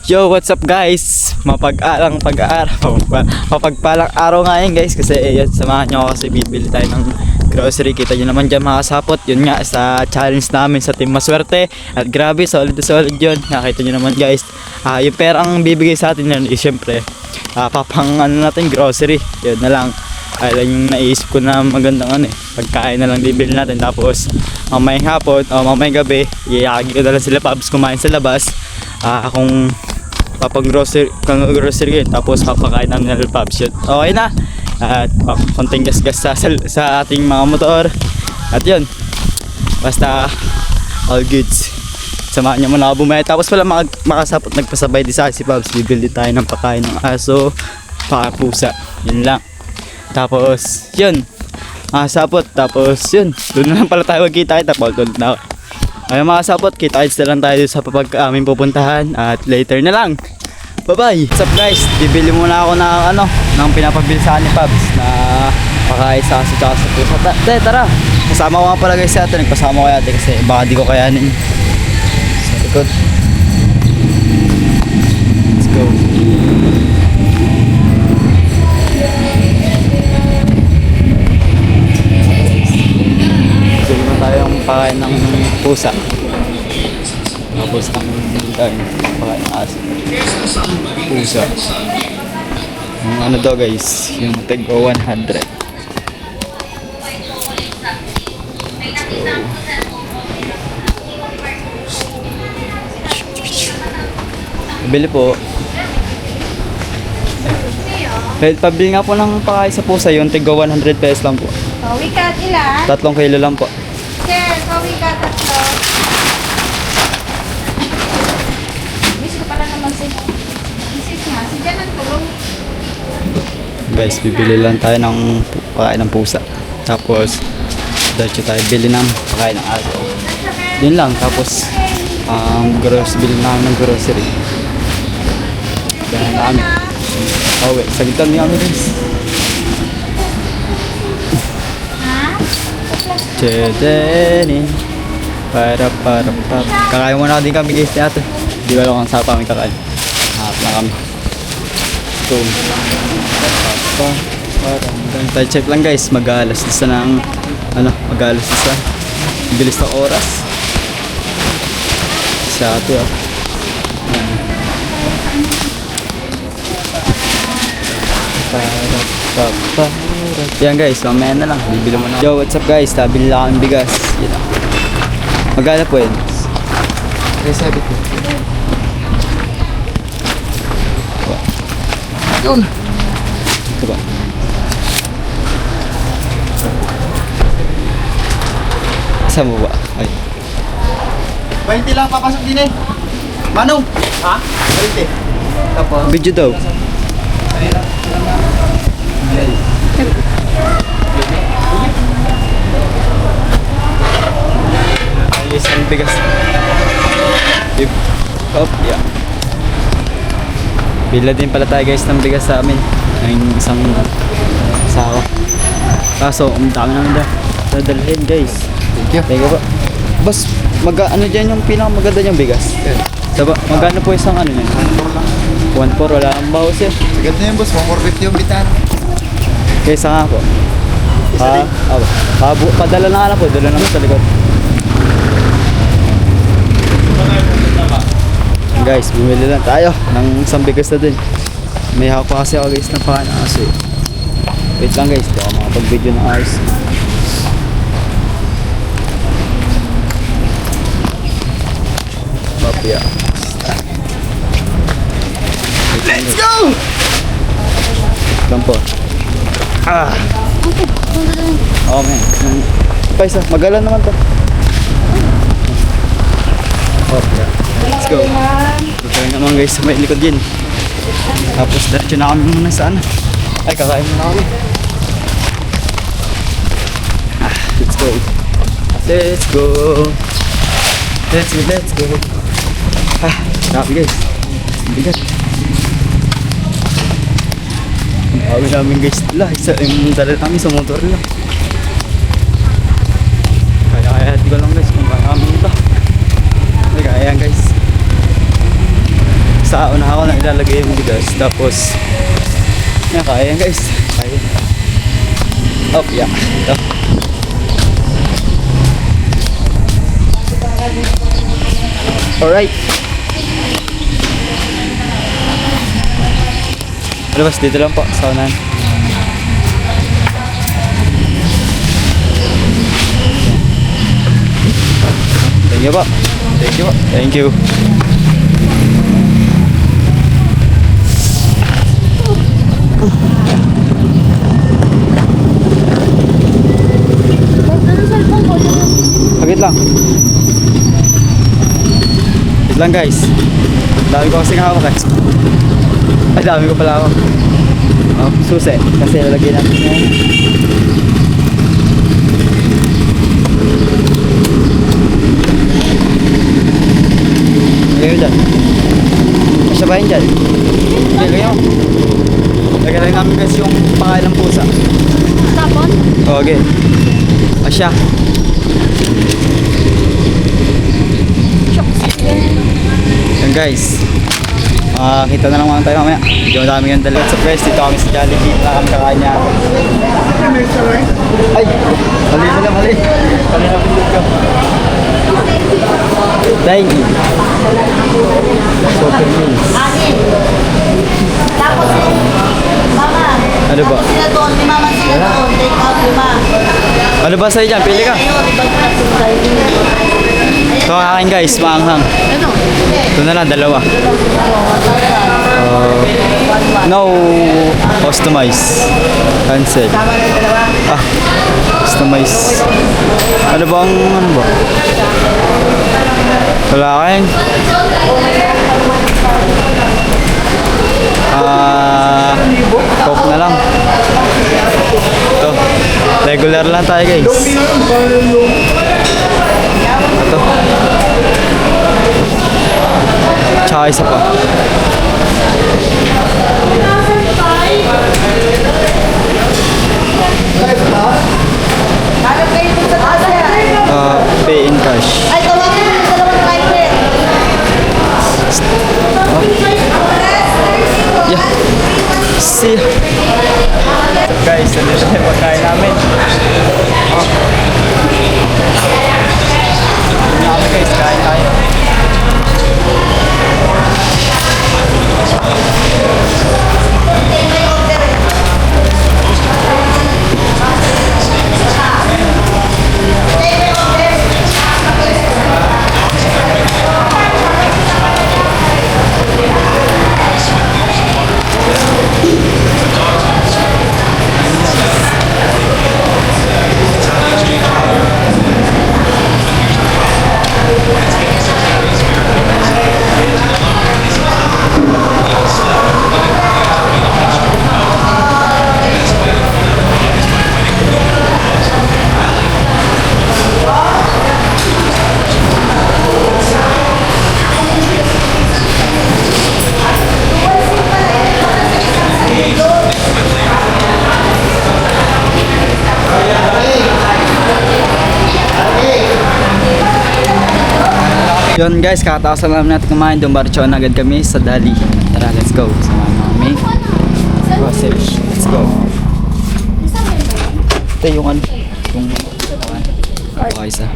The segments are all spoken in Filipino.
Yo, what's up guys? Mapagpalang araw nga yun guys. Kasi yan, samahan nyo ako kasi bibili tayo ng grocery. Kita nyo naman dyan mga kasapot. Yun nga, sa challenge namin sa Team Maswerte. At grabe, solid na solid yun. Nakita nyo naman guys. Yung perang bibigay sa atin yun, syempre papang natin grocery. Yun na lang. Ay lang yung naisip ko na magandang pagkain na lang bibili natin. Tapos mamayang hapon o mamayang gabi, iayagi ko na lang sila Pabs kumain sa labas. Kung grocery yun, tapos papakain namin ng Pabs yun. Okay na. At konting gas-gas sa ating mga motor. At yun, basta all goods. Samahan nyo muna ako bumaya. Tapos pala makasapot nagpasabay din sa si Pabs. Bibili tayo ng pakain ng aso, pusa. Yun lang. Tapos yun, sapot. Tapos yun, doon na lang pala tayo magkita. Tapos doon na ako. Ayun mga sapot, kita-kits na lang tayo sa aming pupuntahan. At later na lang. Bye-bye. What's up guys? Bibili muna ako ng pinapabili sa ni Pabs na pakain sa aso tsaka sa pusa. Tara, kasama ko nga pala guys sa atin. Nagpasama ko yate kasi baka di ko kayanin. Sa likod. Let's go. Bili na tayong pakain ng pusa. Tapos ang pakain ng aso. Pusa. Yung daw guys, yung Tego 100. Bili po. Pabili nga po ng pakain sa pusa, yung Tego 100 pesos lang po. Kawikat ilan? 3 kilo lang po. Sir, kawikat 3. Miss ko pala naman si Mrs. nga. Si Jan ang tulong. Guys, bibili lang tayo ng pakain ng pusa. Tapos diretso tayo bili ng pakain ng aso. Yun lang. Tapos bili namin ng grocery. Ganun namin. Wait, sagitan niyo kami guys. Chedeni para kakain muna din kami guys natin. Di ba lang sa kami kakain. Hanap na kami. So tayo check lang guys. Mag-alas na ng mag-alas na bilis na oras sa ato yan guys, mamaya na lang bibili mo na. Yo, what's up guys, nabili lang ang bigas. Yan o. Magkano po yun? 370. Yun. Ito ba? Saan mo ba? Ay 20 lang papasok din eh. Manong? Ha? 20. Tapos? video daw. Ayos ang bigas. Yeah. Bila din pala tayo guys ng bigas sa amin. Ng isang sako. Kaso, ang dami namin dadalhin guys. Thank you po. Boss, dyan yung pinakamaganda niyang bigas? Diba, magkano po isang yan? 1.4, wala ang bawas yan. Agad na yun boss, 150 yung bitan. Kaysa nga po. Padala na nga po, dala naman sa likod. Guys, bumili lang tayo ng isang bigas na din. May hako kasi ako guys ng pakain ng aso eh. Wait lang guys, baka makapag-video ng ayos. Papaya. Let's go! Lang po. Oh man. Paisa, magalan naman to. Papaya. Let's go. Ito naman guys sa may likod yun. Tapos diretso na kami muna sa ay kakain muna kami. Let's go. Let's go. Let's go. Grabe guys. Bigat. Ang namin guys yung dala namin sa motor lang. Kaya di ko lang guys kung paano kami ito. Ayan guys. Sa una ako lang ilalagay yung bigas. Tapos, yan, kaya yan guys. Kaya yan. Oh, yeah. Ito. Alright. Labas dito lang po sa unahan. Thank you po. Thank you po. Thank you. Pagit lang. Wait lang guys. Dami ko kasing hawak eh. Ay, dami ko pala hawak. Oh, susi. Kasi lalagyan natin yan. Lagyan mo dyan. Masabahin dyan. Lagyan mo. Lagyan lang namin guys yung pangalan ng pusa. Tapon? Okay. Asya. Yan guys. Kita na lang mga tayo mamaya. Medyo madami yung dalawa sa press. Dito kami sa Jollibee. Na kami kakain niya. Ay! Mali mo na mali. Mali na pindot ka. Dine-in. Super meals. Anin. Tapos mama. Ano ba? Sila doon, ni mama sila doon. Take out lima. Ano ba sa'yo dyan? Pili ka. Ayun, ibang klaseng Ito ang akin guys. Maanghang. Ano? Ito na lang. Dalawa. No. Customize. Cancel. Customize. Ano bang ano ba? Wala kain. Coke na lang. Ito. Regular lang tayo guys. Ito. Tsaka isa pa. Nagag kayo dun sa taas yan. Pay in cash. Ay, tawagin mo sa dalawang driver. Yeah. See. Guys, ano na yung pagkain namin? Guys, kain tayo. Yun guys, kakatakas lang natin kumain. Dumarchon agad kami sa Dali. Tara, let's go. Samahan mo kami. Grocery. Let's go. Ito yung ano. Yung okay, isa.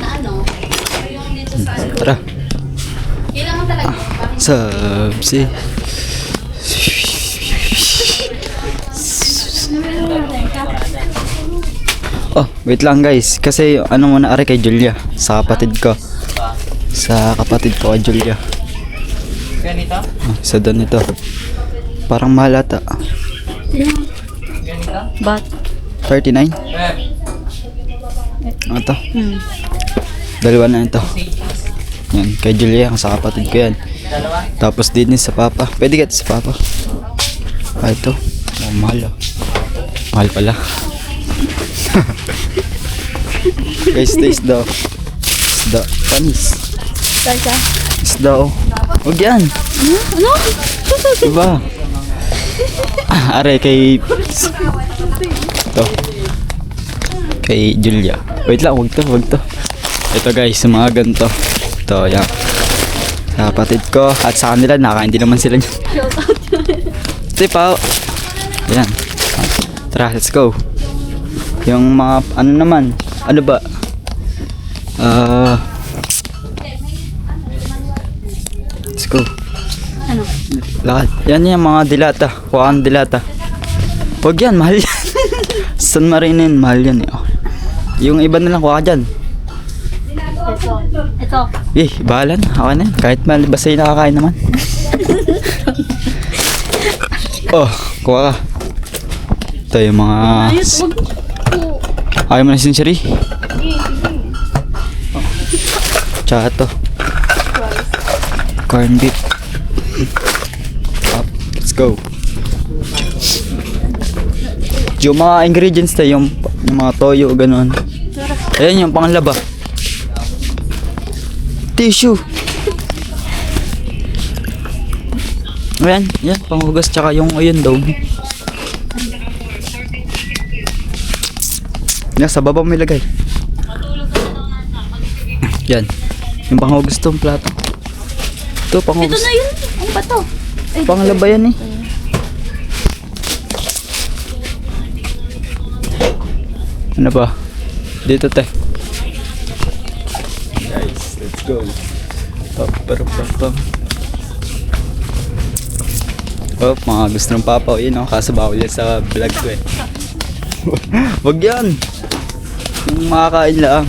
Na ano? Yung dito sa ano? Tara. Kailangan talaga. Subsi. Oh, wait lang guys. Kasi ano muna ari kay Julia. Sa kapatid ko. Sa kapatid ko kay Julia. Ganito? Sa doon ito. Parang mahal ata. Ganito? But, 39? Ito. Dalawa na ito. Yan, kay Julia. Sa kapatid ko yan. Dalawa? Tapos din sa papa. Pwede ka sa papa. Ah, ito. Oh, mahal ah. Mahal pala. Guys, taste daw. Isda. Panis. Teka. Isda oh. Huwag yan. Ano? Diba? Are kay... Ito. Kay Julia. Wait lang, wag to. Ito guys, yung mga ganito. Ito, yan. Sa kapatid ko at sa kanila, nakain din naman sila niyan. Ito pa. Yan. Tara, let's go. Yung mga, ano naman, ano ba? Let's go. Ano? Lahat. Yan yung mga dilata. Kuhaan dilata. Huwag yan, mahal yan. San Marinin, mahal yan eh. Oh. Yung iba na lang, kuha ka dyan. Ito. Bahala na. Ako na yan. Kahit mahal, basta yung nakakain naman. Oh, kuha ka. Ito yung mga... Ayaw mo na sinsiri? Tsaka ito. Corn beef. Up. Let's go. Yung mga ingredients na yung mga toyo, ganun. Ayan yung panglaba. Tissue. Ayan, yan, panghugas tsaka yung ayun daw. Yan, sa baba may lagay. Yan. Yung panghugas tong plato. Ito, panghugas. Ito na yun. Ano ba to? Ay, Panglaba yan eh. Ano ba? Dito te. Guys, let's go. Oh, mga gusto ng papa. Yun oh, kaso bawal yan sa vlog ko eh. Wag yan. Yung makakain lang.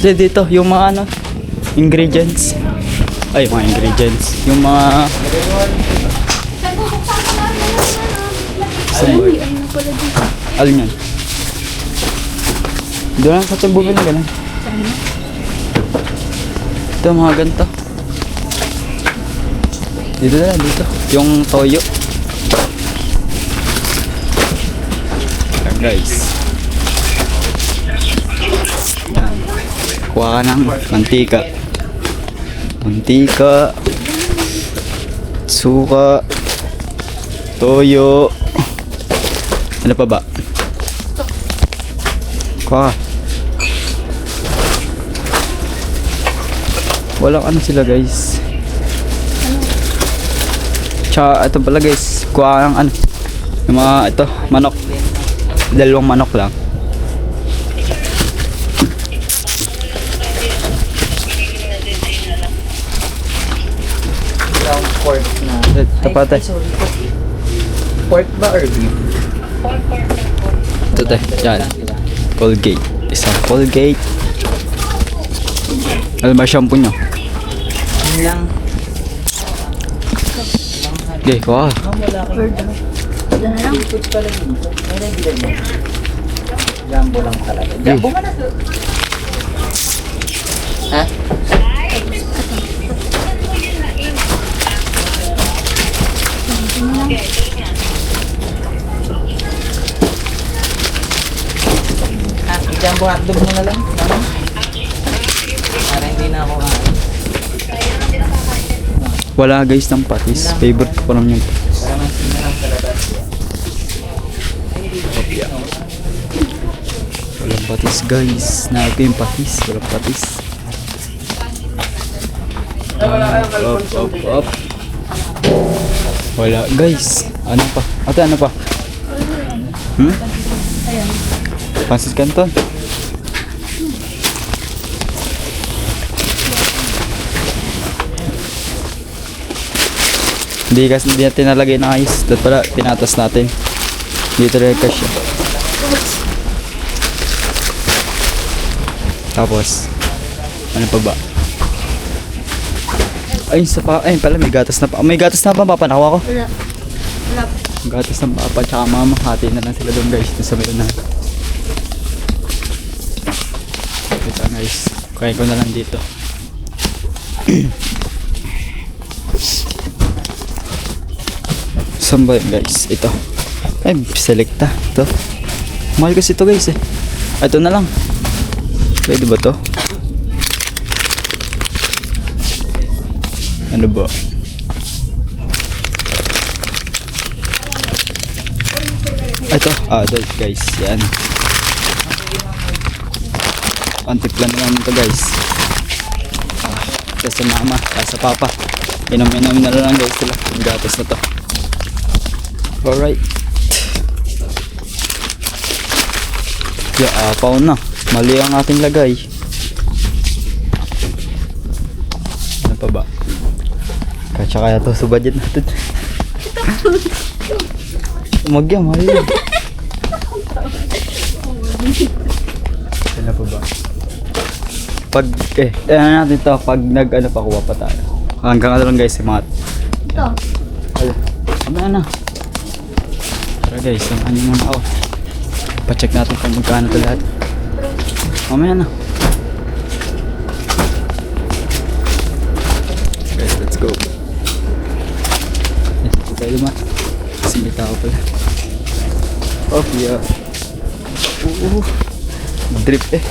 Dito, yung mga ano, ingredients. Ay, mga ingredients. Yung mga... Samboy. Alin yan? Doon lang sa bumili na ganun. Ito, mga ganito. Dito na lang, dito. Yung toyo. Ayan guys. Yan. Kuha ka ng mantika. Mantika. Suka. Toyo. Ano pa ba? Kuha ka. Walang ano sila guys. Tsaka ito pala guys, kuha ka ng ano, yung mga ito, manok. Dalawang manok lang. Pork na. Ito pa tayo. Pork ba or beef? Ito tayo, yan. Colgate. Isang Colgate. Ano ba shampoo nyo? Yun lang. Okay, kuha ka. Food pala dito. May regular mo. Jumbo lang talaga. Jumbo man na to. Ha? Jumbo hotdog mo na lang. Para hindi na ako Wala guys ng patis. Favorite ko pa naman yung patis. para mas lang talaga. Walang patis guys. Nabi yung patis. Walang patis. Up. Wala guys. Ano pa? Ate, ano pa? Pansit Canton. Hindi kasi hindi natin nalagay na ayos. Dapat pala pinatas natin. Dito rin kasya. Tapos ano pa ba? Ay, ay pala may gatas na pa. May gatas na pa papanawa ko. Wala. Gatas ng papa tsaka mama. Hati na lang sila doon guys. Doon sa may unahan. Ito guys. Kaya ko na lang dito. Saan ba yun guys? Ito. Ay, selecta. Ito. Mahal kasi ito guys eh. Ito na lang. Pwede ba to? Ano ba? Ito, adult guys. Yan. Antiplan naman ito guys. Ito sa mama, sa papa. Inom-inom na lang guys sila. Yung gatas na to. Alright. Apaw na. Mali ang ating lagay. Ano pa ba? Kasya kaya to sa budget natin. Umagya, mali yun. Ano pa ba? Pag, ano natin to, pag nag-ano pa, kuha pa tayo. Hanggang ano lang guys, si Mat. Ito. Ano na. Tara guys, ano muna ako. Pa-check natin kung magkano ito lahat. Mamaya na. Guys, let's go. Yes, ito tayo naman. Kasi may tao pala. Oh, yeah. Drip eh.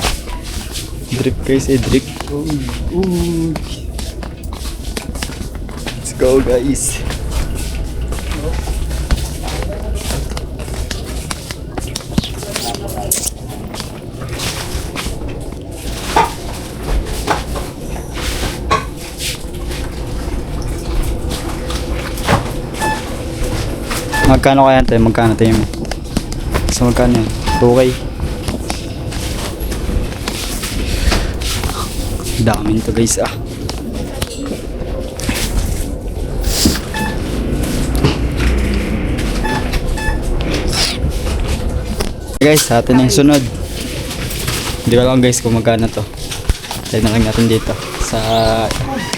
Drip guys drip. Let's go guys. Magkano kaya tayo? Magkano tayo mo? So magkano yan? 2K. Dami nito guys Guys, sa atin na yung sunod. Hindi ko alam guys kung magkano to. Try na lang natin dito. Sa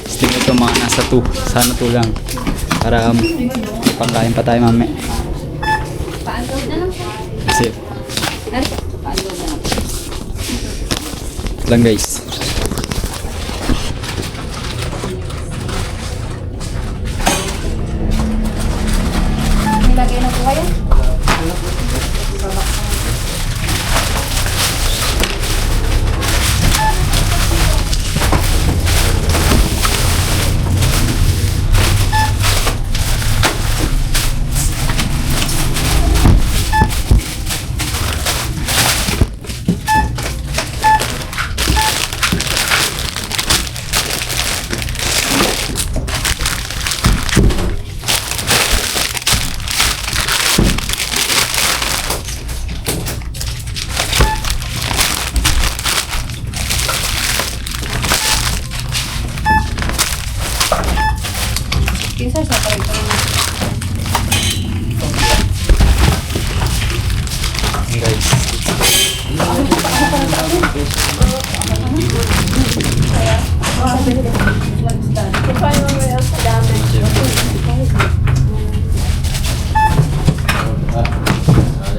steam ito mga nasa 2. Sana 2 lang. Para pangkain pa tayo mamaya. Pa-unload na lang. Kasi Pa-unload na lang. lang guys. Nilagay na po kayo? Isa sa parito naman. Guys.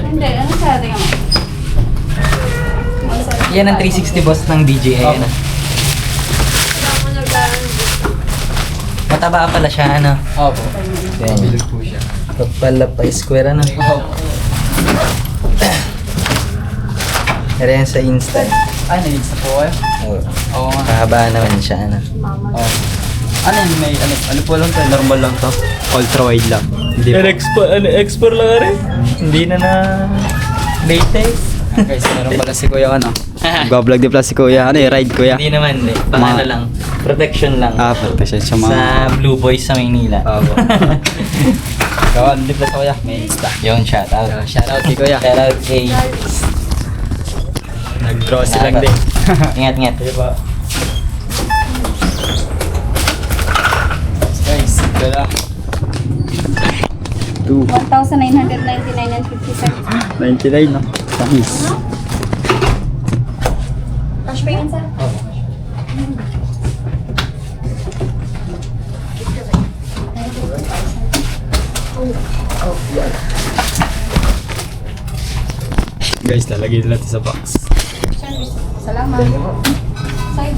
Hindi, ano sa ating ama? Yan ang 360 boss ng DJI. Ano? Mataba pala siya, ano? Opo. Ganyan. po siya. Ito pala pa square, ano? Pero yan sa Insta. Ay, nainis na po kayo? Oo. Oo nga. Kahaba naman siya, ano? Oh. Ano yun? May ano po lang to? Normal lang to? Ultra wide lang. Hindi po. Export lang rin. Hindi na latest. Guys, meron pala si Kuya ano. Nagbablog din pala si Kuya. Ano ride Kuya? Hindi naman, eh. Pangano lang. Protection lang. Protection siya mga... Sa Blue Boys sa Maynila. Opo. Ikaw, ano din pala si Kuya? May Insta. Yung shoutout. Shoutout kay Kuya. Shoutout kay... Nag-grocery lang din. Ingat-ingat. Diba? Guys, ito na. 2. 1,999 and 50 cents. 99 no? Nice. Cash pa yan, sir? Guys, lalagay na natin sa box. Salamat. Side.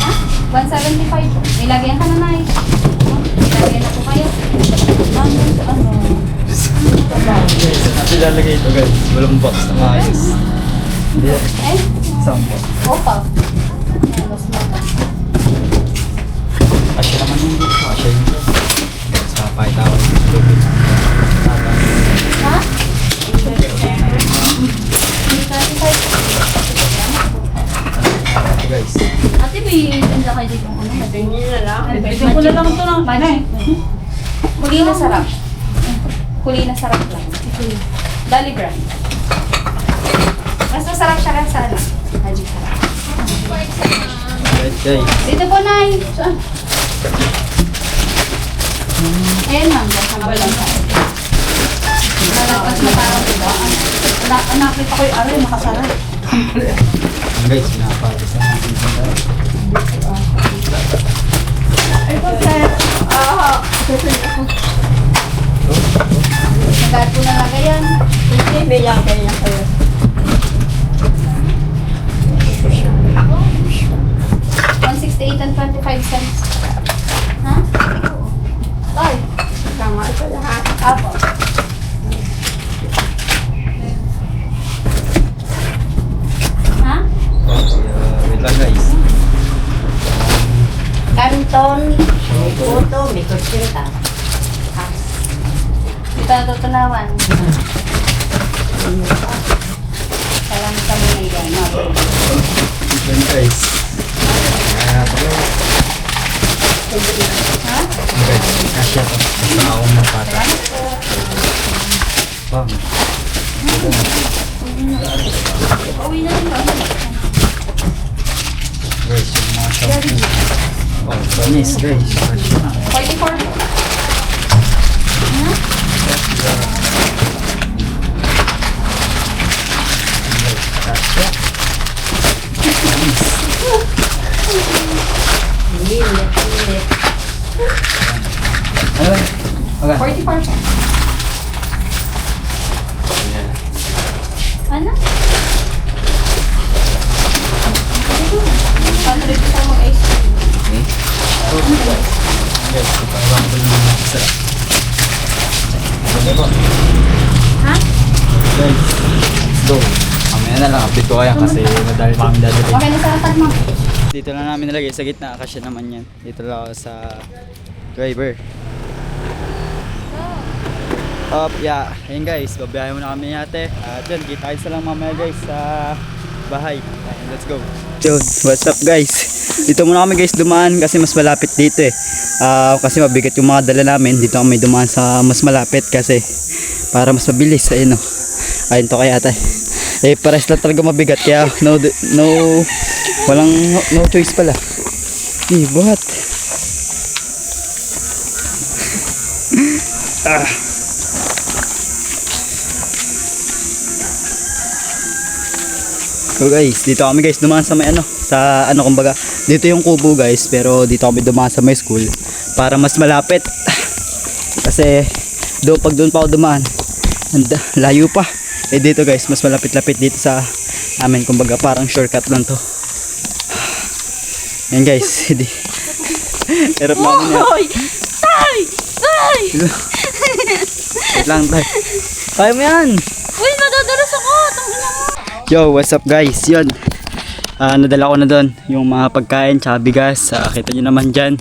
Ha? 175 po. Nilagyan ka na na eh. Nilagyan na po kayo. Ano? Natin lalagay ito guys. Walang box na maayos. Hindi. Eh? Isang box. Opa. Mas mata. Asya naman yung dito. Asya yung dito. Sa pakita ko yung tubig. Ha? 335. Guys. Ate, may tinda kayo dito ng ano? Tingin na lang. Bigyan ko na lang ito ng magic. Huli na sarap. Huli na sarap lang. Dali brand. Mas masarap siya lang sa ano? Magic sarap. Right guys. Dito po, Nay. Saan? Ayan, ma'am. Sa kabalang sa nalagpas na parang diba? Nakita ko yung aray, makasarap. Guys, pinapalis na natin ito. Ito, sir. Nagad po na lagayan. Hindi, may yakay niya kayo. 168 and 25 cents. Ha? Ay. Tama ito lahat. Apo. Ha? Wait lang guys. Kanton, may puto, may kutsinta. Dito natutunawan. Salamat kami na yan. Yan guys. Ha? Guys, kasya to. Basta akong napata. Bang. Uwi na rin ba? Guys, yung mga shopping. Oh, panis guys. Kasya na. 44. Kasya. Init, init. Ayun. Okay. 44. Ano? Dito. 100 ka mag-ice cream. Guys, ipawang ko lang mga sarap. Okay po. Ha? Guys, let's go. Mamaya na lang, update ko kaya kasi madali pa kami dadali. Okay na sa atat mo. Dito lang namin nalagay sa gitna, kasya naman yan. Dito lang ako sa driver. Yeah. Ayun guys, babiyahe muna kami ate. At yun, kita sa lang mamaya guys sa bahay. Ayun, let's go. Yun, what's up guys? Dito muna kami guys dumaan kasi mas malapit dito eh. Kasi mabigat yung mga dala namin. Dito kami dumaan sa mas malapit kasi para mas mabilis. Ayun o. Ayun to kaya ate. Eh pares lang talaga mabigat kaya walang no choice pala. Eh, what? So guys, dito kami guys dumaan sa may sa kumbaga, dito yung kubo guys, pero dito kami dumaan sa may school para mas malapit. Kasi pag doon pa ako dumaan, layo pa. Eh dito guys, mas malapit-lapit dito sa amin, kumbaga parang shortcut lang to. Yan guys, hindi. Hirap namin yan. Tay! Tay! Wait lang tayo. Kaya mo yan! Uy, nadadalas ako! Tangina mo! Yo, what's up guys? Yun. Nadala ko na doon yung mga pagkain tsaka bigas. Kita nyo naman dyan.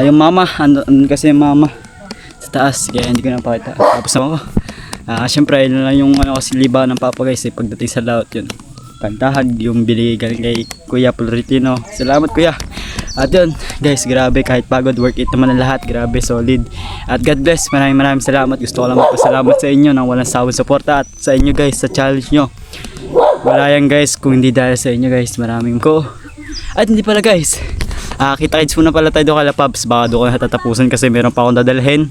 Yung mama, andun kasi yung mama sa taas. Kaya hindi ko na pakita. Tapos ako. Siyempre, yun lang yung kasi liba ng papa guys. Pagdating sa laot yun. Pantahag yung bili galing kay Kuya Floritino. Salamat Kuya. At yun guys, grabe, kahit pagod, work it naman ang lahat. Grabe, solid. At God bless, maraming salamat. Gusto ko lang magpasalamat sa inyo ng walang sawang suporta. At sa inyo guys, sa challenge nyo. Wala yan guys kung hindi dahil sa inyo guys. Maraming ko. At hindi pala guys, kita kids muna pala tayo doon kala Pabs. Baka doon ko natatapusan kasi meron pa akong dadalhin.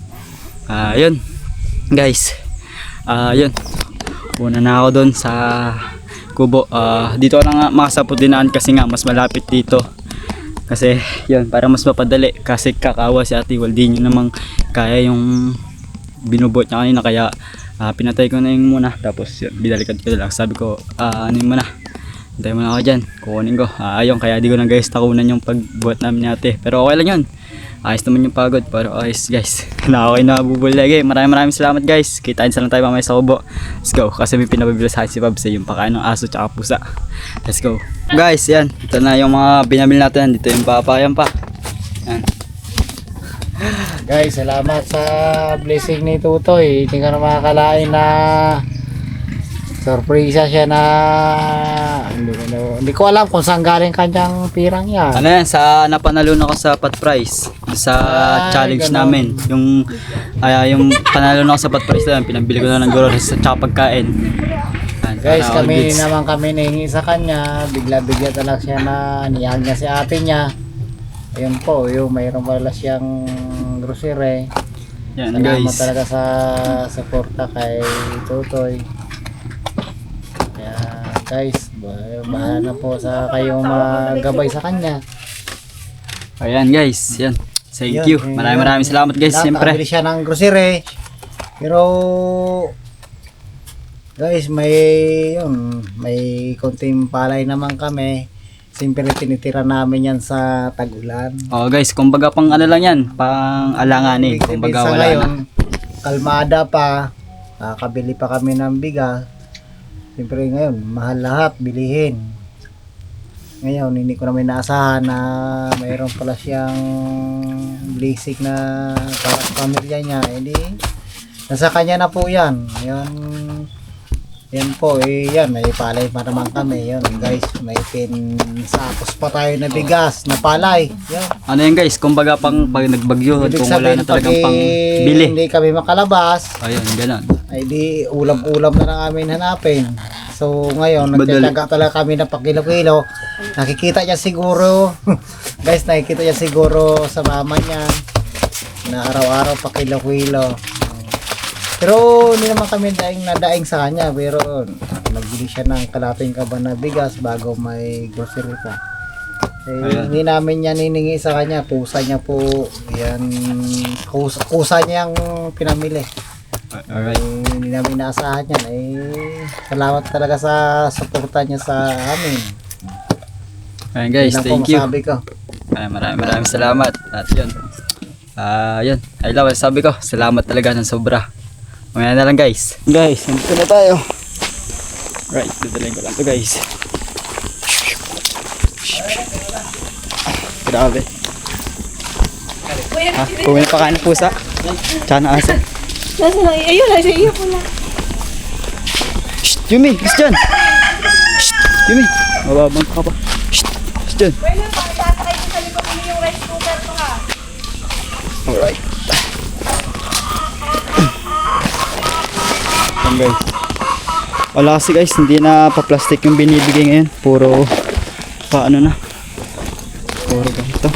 Yun guys, yun, una na ako doon sa kubo. Dito na nga makasapot dinaan kasi nga mas malapit dito. Kasi yun, para mas mapadali. Kasi kakawa si Ate Waldi nyo namang kaya yung binubot niya kanina. Kaya pinatay ko na yung muna. Tapos yun, binalikan ko na lang. Sabi ko, ano yung muna, hintay mo na ako dyan, kukunin ko. Ayun, kaya di ko na guys takunan yung pagbuhat namin ni Ate. Pero okay lang yun, ayos naman yung pagod. Pero ayos guys, na okay na bubul lagi. Maraming salamat guys. Kitain sa lang tayo mamaya sa kubo. Let's go, kasi may pinabibilas sa si Pabs, yung pakain ng aso tsaka pusa. Let's go guys. Yan, ito na yung mga binabil natin. Dito yung papayan pa. Yan. Guys, salamat sa blessing ni Tutoy. Hindi ka na makakalain na sorpresa siya na hindi ko alam kung saan galing kanyang pirang yan. Ano yan, sa napanalo na ko sa pot prize sa challenge ganon. namin. Yung panalo na ako sa pot prize na yan, pinabili ko na ng guro sa tsaka pagkain. Yan, Guys, para all kami goods. naman kami nahingi sa kanya. Bigla-bigla talaga siya na niyag niya si ate niya. Ayun po, yung mayroon pala siyang grocery. Yan Salamat guys. talaga sa suporta kay Tutoy. Kaya guys, bahala na po sa kayong magabay sa kanya. Ayan guys, yan. Thank Yun, you. Maraming salamat guys, siyempre. Nakabili siya ng grocery. Pero guys, may konting palay naman kami. Siyempre tinitira namin yan sa tag-ulan. Oh guys, kumbaga pang ano lang yan, pang alanganin. Kumbaga Sa wala ngayon, na. kalmada pa. Nakakabili pa kami ng bigas. Siyempre ngayon, mahal lahat, bilihin. Ngayon, hindi ko namin naasahan na mayroon pala siyang basic na para sa pamilya niya. Hindi, nasa kanya na po yan. Yan po, yan, may palay pa naman kami. Yan guys, may pinsakos pa tayo na bigas, na palay. Yan. Ano yan guys, kumbaga pang pag nagbagyo, Ibig kung wala na sabihin, talagang pag pang bili. hindi kami makalabas, Ayun, ganun. ay di ulam-ulam na lang amin hanapin. So ngayon, Badali. nagtataga talaga kami ng pakilo-kilo. Nakikita niya siguro, guys, nakikita niya siguro sa mama niya na araw-araw pakilo-kilo. Pero hindi naman kami nadaing sa kanya, pero nagbili siya ng kalating kaban na bigas bago may grocery pa. Ayan. Hindi namin yan hiningi sa kanya, pusa niya po, yan, kusa niyang pinamili. Alright. Hindi namin inaasahan yan. Salamat talaga sa suporta niya sa amin. Ayan guys, Yan ang thank you. masabi ko. Maraming salamat. At yun. Yun. Ay lang, sabi ko, salamat talaga ng sobra. Mamaya na lang guys. Guys, nandito na tayo. Right, dadalhin ko lang to guys. Grabe. Kuha na pa kain ng pusa. Tsaka na asa. Ayun, nasa iyo po na. Shh, Yumi, gusto dyan. Shh, Yumi. Mababang ka pa. Shh, gusto dyan. Bueno, pakisasakay ko sa likod mo yung rice cooker ko ha. Alright. Yan guys. Wala kasi guys, hindi na pa-plastic yung binibigay ngayon. Puro paano na. Puro ganito.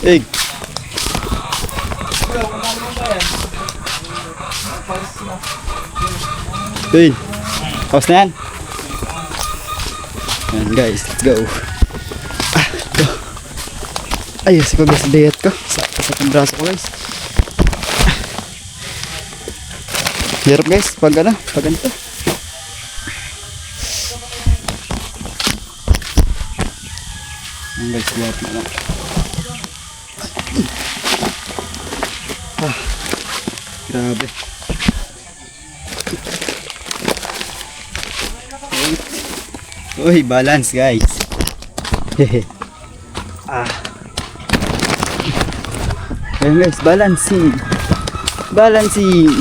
Egg. Hey. Tapos na yan. Yan guys, let's go. Go. Ayos ko guys, diet ko. Sakit ang braso ko guys. Hirap guys, pag ano, pag ganito. Yan guys, diet na lang. Grabe. Uy, balance guys. Ayan guys, balancing. Balancing.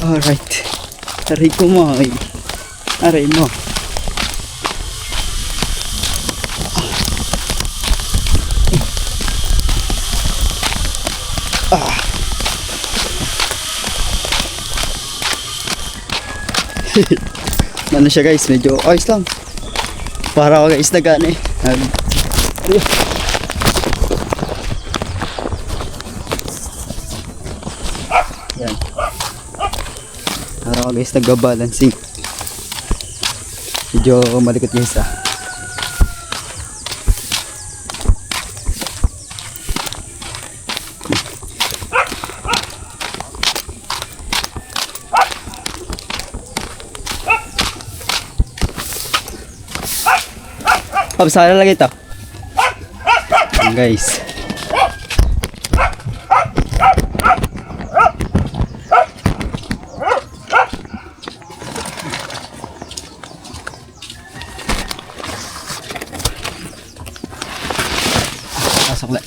Alright. Aray ko mo. Aray mo. Ano siya guys, medyo ayos lang. Para ako guys nagana eh. Yan. Para ako guys nagba-balancing. Medyo malikot guys ah. Saan lagi ito? Ayan guys. Pasok lang.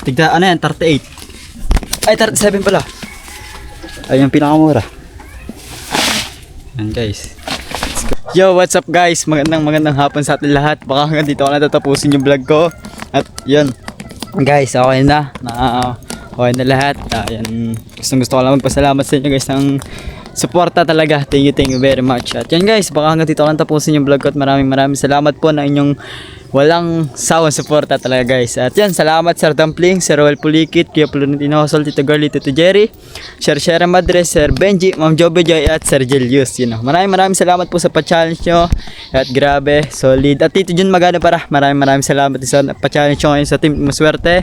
Tigda, ano yan? 38. Ay, 37 pala. Ay, yung pinakamura. Yan guys. Yo, what's up guys? Magandang hapon sa atin lahat. Baka hanggang dito ako natatapusin yung vlog ko. At yun. Guys, okay na. Okay na lahat. Yan. Gusto ko lang magpasalamat sa inyo guys ng suporta talaga. Thank you very much. At yan guys, baka hanggang dito ako natapusin yung vlog ko. At maraming salamat po na inyong walang sawang suporta talaga guys. At yan, salamat Sir Dumpling, Sir Roel Pulikit, Kuya Plunitino Hosol, Tito Girlie, Tito Jerry, Sir Shera Madres, Sir Benji, Ma'am Joby Joy at Sir Jelius. Maraming salamat po sa pa-challenge nyo. At grabe, solid. At Tito Jun Magana para, maraming salamat sa pa-challenge nyo ngayon sa Team Maswerte.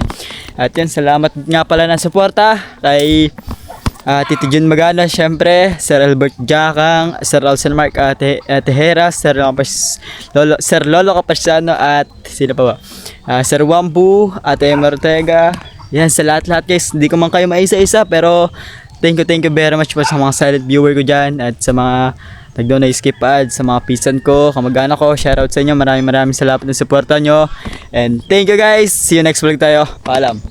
At yan, salamat nga pala ng suporta kay Tito Jun Magana, syempre, Sir Albert Jakang, Sir Alson Mark, Ate Hera, Sir Lolo Capasano at sino pa ba? Sir Wambu, Ate Emma Ortega. Yan, sa lahat guys, hindi ko man kayo maisa-isa pero thank you very much po sa mga silent viewer ko dyan at sa mga nag-down na skip ads, sa mga pisan ko, kamag-anak ko, shoutout sa inyo, maraming salamat ng suporta nyo and thank you guys, see you next vlog tayo, paalam.